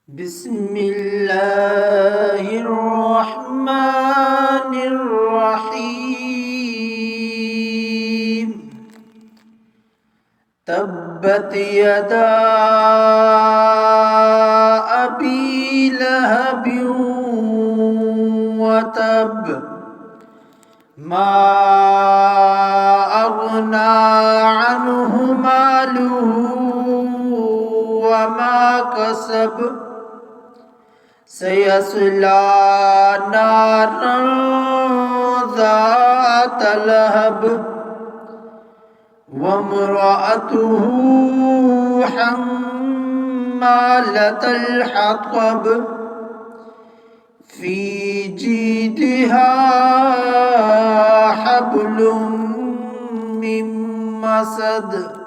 بسم الله الرحمن الرحيم تبت يدا أبي لهب وتب ما أغنى عنه ماله وما كسب سيصلى نارا ذات لهب وامرأته حمالة الحطب في جيدها حبل من مسد